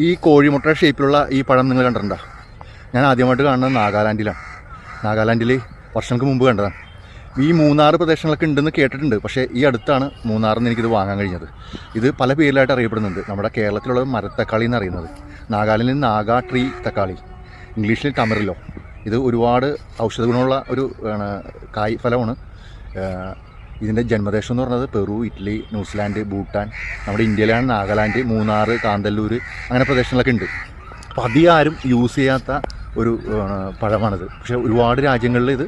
ഈ കോഴിമുട്ട ഷേപ്പിലുള്ള ഈ പഴം നിങ്ങൾ കണ്ടിട്ടുണ്ടോ? ഞാൻ ആദ്യമായിട്ട് കാണുന്നത് നാഗാലാൻഡിലാണ്. നാഗാലാൻഡിൽ വർഷങ്ങൾക്ക് മുമ്പ് കണ്ടതാണ്. ഈ മൂന്നാർ പ്രദേശങ്ങളൊക്കെ ഉണ്ടെന്ന് കേട്ടിട്ടുണ്ട്, പക്ഷേ ഈ അടുത്താണ് മൂന്നാറിൽ നിന്ന് എനിക്കിത് വാങ്ങാൻ കഴിഞ്ഞത്. ഇത് പല പേരിലായിട്ട് അറിയപ്പെടുന്നുണ്ട്. നമ്മുടെ കേരളത്തിലുള്ള മരത്തക്കാളി എന്ന് അറിയുന്നത്, നാഗാലാൻഡിൽ നാഗാ ട്രീ തക്കാളി, ഇംഗ്ലീഷിൽ ടമറിലോ. ഇത് ഒരുപാട് ഔഷധ ഗുണമുള്ള ഒരു കായ് ഫലമാണ്. ഇതിൻ്റെ ജന്മദേശം എന്ന് പറയുന്നത് പെറു, ഇറ്റലി, ന്യൂസിലാൻഡ്, ഭൂട്ടാൻ. നമ്മുടെ ഇന്ത്യയിലാണ് നാഗാലാൻഡ്, മൂന്നാർ, കാന്തല്ലൂർ അങ്ങനെ പ്രദേശങ്ങളൊക്കെ ഉണ്ട്. അപ്പോൾ അധികം ആരും യൂസ് ചെയ്യാത്ത ഒരു പഴമാണിത്. പക്ഷേ ഒരുപാട് രാജ്യങ്ങളിൽ ഇത്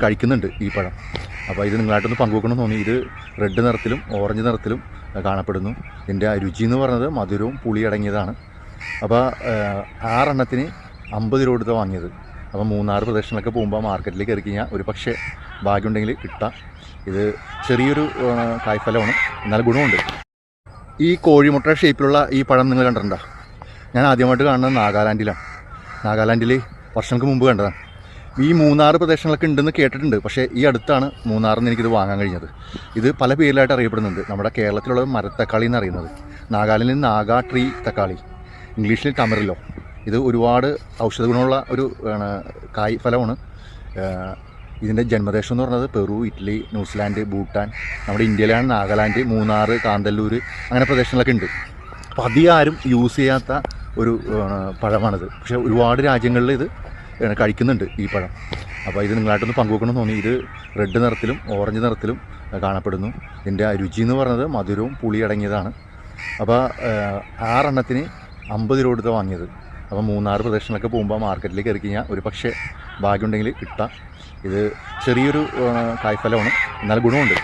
കഴിക്കുന്നുണ്ട് ഈ പഴം. അപ്പോൾ ഇത് നിങ്ങളായിട്ടൊന്ന് പങ്കുവെക്കണമെന്ന് തോന്നി. ഇത് റെഡ് നിറത്തിലും ഓറഞ്ച് നിറത്തിലും കാണപ്പെടുന്നു. ഇതിൻ്റെ രുചി എന്ന് പറയുന്നത് മധുരവും പുളി അടങ്ങിയതാണ്. അപ്പോൾ 6 എണ്ണത്തിന് 50 രൂപ കൊടുത്ത് വാങ്ങിയത്. അപ്പോൾ മൂന്നാർ പ്രദേശങ്ങളൊക്കെ പോകുമ്പോൾ മാർക്കറ്റിലേക്ക് ഇറക്കി കഴിഞ്ഞാൽ ഒരു പക്ഷേ ഭാഗ്യമുണ്ടെങ്കിൽ കിട്ടാം. ഇത് ചെറിയൊരു കായ്ഫലമാണ്, എന്നാൽ ഗുണമുണ്ട്. ഈ കോഴിമുട്ട ഷേപ്പിലുള്ള ഈ പഴം നിങ്ങൾ കണ്ടിട്ടുണ്ടോ? ഞാൻ ആദ്യമായിട്ട് കാണുന്നത് നാഗാലാൻഡിലാണ്. നാഗാലാൻഡിൽ വർഷങ്ങൾക്ക് മുമ്പ് കണ്ടതാണ്. ഈ മൂന്നാർ പ്രദേശങ്ങളൊക്കെ ഉണ്ടെന്ന് കേട്ടിട്ടുണ്ട്, പക്ഷേ ഈ അടുത്താണ് മൂന്നാറിൽ നിന്ന് എനിക്കിത് വാങ്ങാൻ കഴിഞ്ഞത്. ഇത് പല പേരിലായിട്ട് അറിയപ്പെടുന്നുണ്ട്. നമ്മുടെ കേരളത്തിലുള്ള മരത്തക്കാളി എന്ന് അറിയുന്നത്, നാഗാലാൻഡിൽ നാഗാ ട്രീ തക്കാളി, ഇംഗ്ലീഷിൽ ടമറിലോ. ഇത് ഒരുപാട് ഔഷധ ഗുണമുള്ള ഒരു കായ് ഫലമാണ്. ഇതിൻ്റെ ജന്മദേശം എന്ന് പറയുന്നത് പെറു, ഇറ്റലി, ന്യൂസിലാൻഡ്, ഭൂട്ടാൻ. നമ്മുടെ ഇന്ത്യയിലാണ് നാഗാലാൻഡ്, മൂന്നാർ, കാന്തല്ലൂർ അങ്ങനെ പ്രദേശങ്ങളൊക്കെ ഉണ്ട്. അപ്പോൾ അധികം ആരും യൂസ് ചെയ്യാത്ത ഒരു പഴമാണിത്. പക്ഷേ ഒരുപാട് രാജ്യങ്ങളിൽ ഇത് കഴിക്കുന്നുണ്ട് ഈ പഴം. അപ്പോൾ ഇത് നിങ്ങളായിട്ടൊന്ന് പങ്കുവെക്കണമെന്ന് തോന്നി. ഇത് റെഡ് നിറത്തിലും ഓറഞ്ച് നിറത്തിലും കാണപ്പെടുന്നു. ഇതിൻ്റെ രുചി എന്ന് പറയുന്നത് മധുരവും പുളി അടങ്ങിയതാണ്. അപ്പോൾ 6 എണ്ണത്തിന് 50 രൂപ കൊടുത്ത് വാങ്ങിയത്. അപ്പോൾ മൂന്നാർ പ്രദേശങ്ങളൊക്കെ പോകുമ്പോൾ മാർക്കറ്റിലേക്ക് ഇറക്കി കഴിഞ്ഞാൽ ഒരു പക്ഷേ ഭാഗ്യമുണ്ടെങ്കിൽ കിട്ടാം. ഇത് ചെറിയൊരു കായ്ഫലമാണ്, എന്നാൽ ഗുണമുണ്ട്.